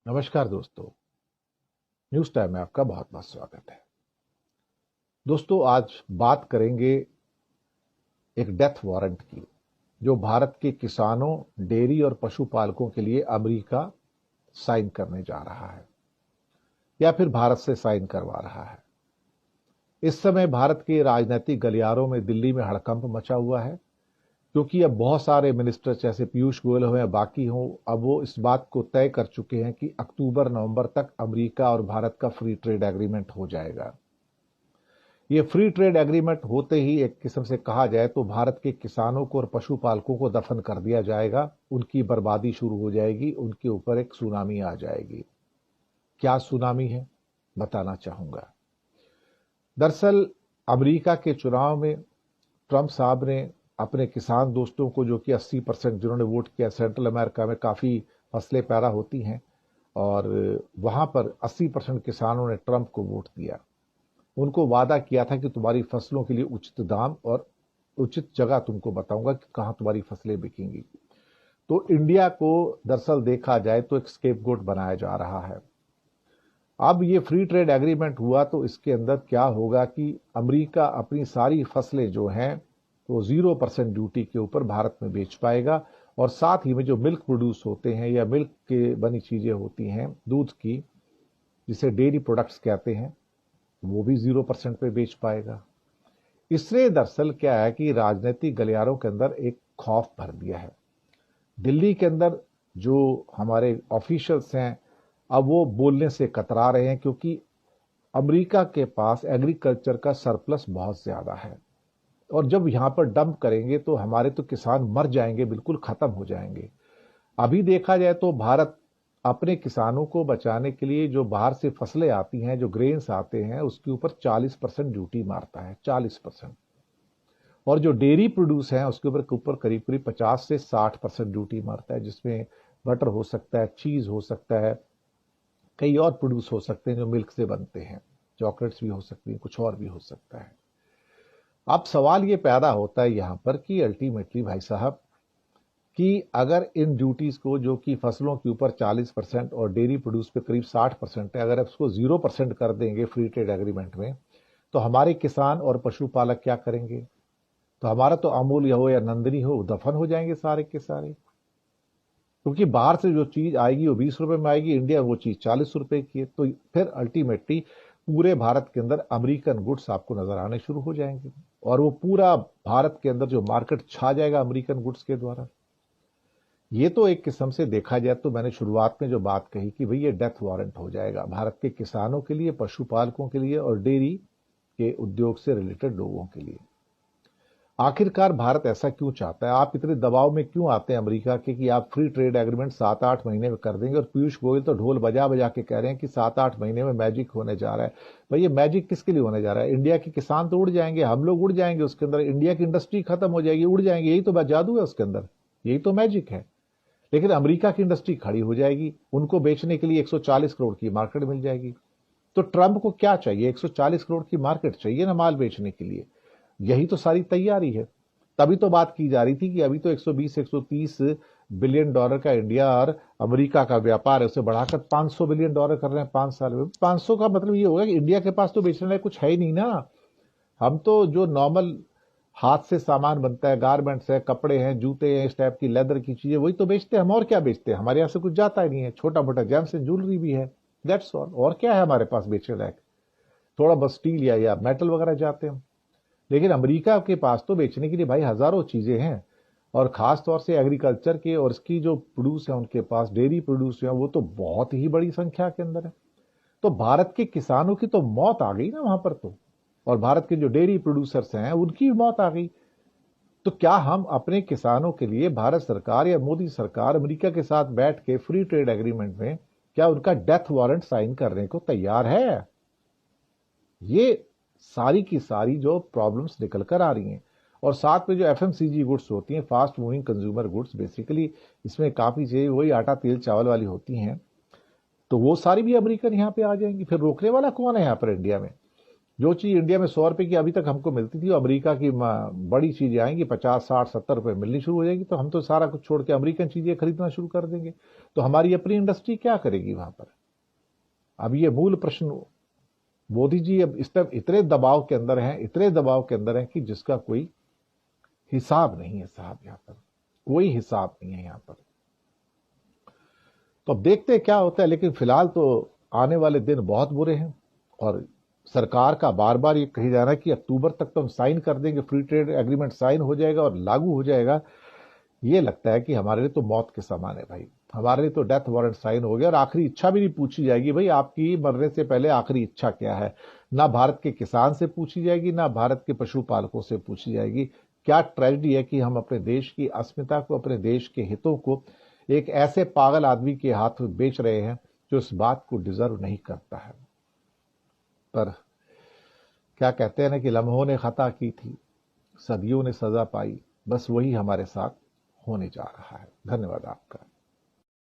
नमस्कार दोस्तों। News time में आपका बहुत बहुत स्वागत है। दोस्तों, आज बात करेंगे एक डेथ वारंट की, जो भारत के किसानों, डेयरी और पशुपालकों के लिए अमेरिका साइन करने जा रहा है या फिर भारत से साइन करवा रहा है। इस समय भारत के राजनीतिक गलियारों में दिल्ली में हड़कंप मचा हुआ है, क्योंकि अब बहुत सारे मिनिस्टर जैसे पीयूष गोयल हो या बाकी हो, अब वो इस बात को तय कर चुके हैं कि अक्टूबर नवंबर तक अमेरिका और भारत का फ्री ट्रेड एग्रीमेंट हो जाएगा। ये फ्री ट्रेड एग्रीमेंट होते ही एक किस्म से कहा जाए तो भारत के किसानों को और पशुपालकों को दफन कर दिया जाएगा, उनकी बर्बादी शुरू हो जाएगी, उनके ऊपर एक सुनामी आ जाएगी। क्या सुनामी है, बताना चाहूंगा। दरअसल अमेरिका के चुनाव में ट्रंप साहब ने अपने किसान दोस्तों को, जो कि 80% जिन्होंने वोट किया, सेंट्रल अमेरिका में काफ़ी फसलें पैदा होती हैं और वहां पर 80% किसानों ने ट्रंप को वोट दिया। उनको वादा किया था कि तुम्हारी फसलों के लिए उचित दाम और उचित जगह तुमको बताऊंगा कि कहां तुम्हारी फसलें बिकेंगी। तो इंडिया को दरअसल देखा जाए तो एक स्केपगोट बनाया जा रहा है। अब ये फ्री ट्रेड एग्रीमेंट हुआ तो इसके अंदर क्या होगा कि अमेरिका अपनी सारी फसलें जो हैं वो 0% ड्यूटी के ऊपर भारत में बेच पाएगा, और साथ ही में जो मिल्क प्रोड्यूस होते हैं या मिल्क के बनी चीजें होती हैं, दूध की, जिसे डेयरी प्रोडक्ट्स कहते हैं, वो भी 0% पे बेच पाएगा। इससे दरअसल क्या है कि राजनीतिक गलियारों के अंदर एक खौफ भर दिया है। दिल्ली के अंदर जो हमारे ऑफिशियल्स हैं, अब वो बोलने से कतरा रहे हैं, क्योंकि अमेरिका के पास एग्रीकल्चर का सरप्लस बहुत ज्यादा है, और जब यहां पर डंप करेंगे तो हमारे तो किसान मर जाएंगे, बिल्कुल खत्म हो जाएंगे। अभी देखा जाए तो भारत अपने किसानों को बचाने के लिए जो बाहर से फसलें आती हैं, जो ग्रेन्स आते हैं, उसके ऊपर 40% ड्यूटी मारता है, 40%। और जो डेयरी प्रोड्यूस है उसके ऊपर करीब करीब 50 से 60% ड्यूटी मारता है, जिसमें बटर हो सकता है, चीज हो सकता है, कई और प्रोड्यूस हो सकते हैं जो मिल्क से बनते हैं, चॉकलेट्स भी हो सकती हैं, कुछ और भी हो सकता है। अब सवाल ये पैदा होता है यहां पर कि अल्टीमेटली भाई साहब, कि अगर इन ड्यूटीज को, जो कि फसलों के ऊपर 40% और डेयरी प्रोड्यूस पे करीब 60% है, अगर उसको 0% कर देंगे फ्री ट्रेड एग्रीमेंट में, तो हमारे किसान और पशुपालक क्या करेंगे? तो हमारा तो अमूल हो या नंदनी हो, दफन हो जाएंगे सारे के सारे। क्योंकि बाहर से जो चीज आएगी वो 20 रुपए में आएगी, इंडिया वो चीज 40 रुपए की है। तो फिर अल्टीमेटली पूरे भारत के अंदर अमेरिकन गुड्स आपको नजर आने शुरू हो जाएंगे, और वो पूरा भारत के अंदर जो मार्केट छा जाएगा अमेरिकन गुड्स के द्वारा। ये तो एक किस्म से देखा जाए तो मैंने शुरुआत में जो बात कही कि भाई ये डेथ वारंट हो जाएगा भारत के किसानों के लिए, पशुपालकों के लिए और डेयरी के उद्योग से रिलेटेड लोगों के लिए। आखिरकार भारत ऐसा क्यों चाहता है? आप इतने दबाव में क्यों आते हैं अमेरिका के कि आप फ्री ट्रेड एग्रीमेंट 7-8 महीने में कर देंगे? और पीयूष गोयल तो ढोल बजा बजा के कह रहे हैं कि 7-8 महीने में मैजिक होने जा रहा है। भाई ये मैजिक किसके लिए होने जा रहा है? इंडिया के किसान तो उड़ जाएंगे, हम लोग उड़ जाएंगे, उसके अंदर इंडिया की इंडस्ट्री खत्म हो जाएगी, उड़ जाएंगे। यही तो जादू है उसके अंदर, यही तो मैजिक है। लेकिन अमेरिका की इंडस्ट्री खड़ी हो जाएगी, उनको बेचने के लिए 140 करोड़ की मार्केट मिल जाएगी। तो ट्रंप को क्या चाहिए? 140 करोड़ की मार्केट चाहिए ना माल बेचने के लिए। यही तो सारी तैयारी है। तभी तो बात की जा रही थी कि अभी तो 120-130 बिलियन डॉलर का इंडिया और अमेरिका का व्यापार है, उसे बढ़ाकर 500 बिलियन डॉलर कर रहे हैं 5 साल में। 500 का मतलब ये होगा कि इंडिया के पास तो बेचने लायक कुछ है ही नहीं ना। हम तो जो नॉर्मल हाथ से सामान बनता है, गारमेंट्स है, कपड़े हैं, जूते हैं, इस टाइप की लेदर की चीजें, वही तो बेचते हैं हम। और क्या बेचते हैं? हमारे यहाँ से कुछ जाता ही नहीं है। छोटा मोटा जेम्स एंड ज्वेलरी भी है, दैट्स ऑल। और क्या है हमारे पास बेचने लायक? थोड़ा बस स्टील या मेटल वगैरह जाते हैं। लेकिन अमेरिका के पास तो बेचने के लिए भाई हजारों चीजें हैं, और खास तौर से एग्रीकल्चर के और इसकी जो प्रोड्यूस है उनके पास, डेयरी प्रोड्यूस है, वो तो बहुत ही बड़ी संख्या के अंदर है। तो भारत के किसानों की तो मौत आ गई ना वहां पर तो, और भारत के जो डेयरी प्रोड्यूसर्स हैं उनकी भी मौत आ गई। तो क्या हम अपने किसानों के लिए, भारत सरकार या मोदी सरकार अमेरिका के साथ बैठ के फ्री ट्रेड एग्रीमेंट में, क्या उनका डेथ वारंट साइन करने को तैयार है? ये सारी की सारी जो प्रॉब्लम्स निकल कर आ रही हैं। और साथ में जो एफएमसीजी गुड्स होती हैं, fast moving consumer goods, basically इसमें काफी चीजें वही आटा तेल चावल वाली होती हैं, तो वो सारी भी अमेरिकन यहाँ पे आ जाएंगी। फिर रोकने वाला कौन है यहाँ पर इंडिया में? जो चीज इंडिया में 100 रुपए की अभी तक हमको मिलती थी, अमेरिका की बड़ी चीजें आएंगी 50, 60, 70 रुपए मिलनी शुरू हो जाएगी, तो हम तो सारा कुछ छोड़ के अमेरिकन चीजें खरीदना शुरू कर देंगे। तो हमारी अपनी इंडस्ट्री क्या करेगी वहां पर? अब ये मूल प्रश्न मोदी जी अब इस तरह इतने दबाव के अंदर हैं, इतने दबाव के अंदर हैं कि जिसका कोई हिसाब नहीं है साहब। यहां पर कोई हिसाब नहीं है यहां पर। तो अब देखते हैं क्या होता है, लेकिन फिलहाल तो आने वाले दिन बहुत बुरे हैं। और सरकार का बार बार ये कही जा रहा है कि अक्टूबर तक तो हम साइन कर देंगे, फ्री ट्रेड एग्रीमेंट साइन हो जाएगा और लागू हो जाएगा। ये लगता है कि हमारे लिए तो मौत के समान है भाई। हमारे लिए तो डेथ वारंट साइन हो गया और आखिरी इच्छा भी नहीं पूछी जाएगी भाई, आपकी मरने से पहले आखिरी इच्छा क्या है। ना भारत के किसान से पूछी जाएगी, ना भारत के पशुपालकों से पूछी जाएगी। क्या ट्रेजेडी है कि हम अपने देश की अस्मिता को, अपने देश के हितों को एक ऐसे पागल आदमी के हाथ में बेच रहे हैं जो इस बात को डिजर्व नहीं करता है। पर क्या कहते हैं ना कि लम्हों ने खता की थी, सदियों ने सजा पाई, बस वही हमारे साथ होने जा रहा है। धन्यवाद आपका।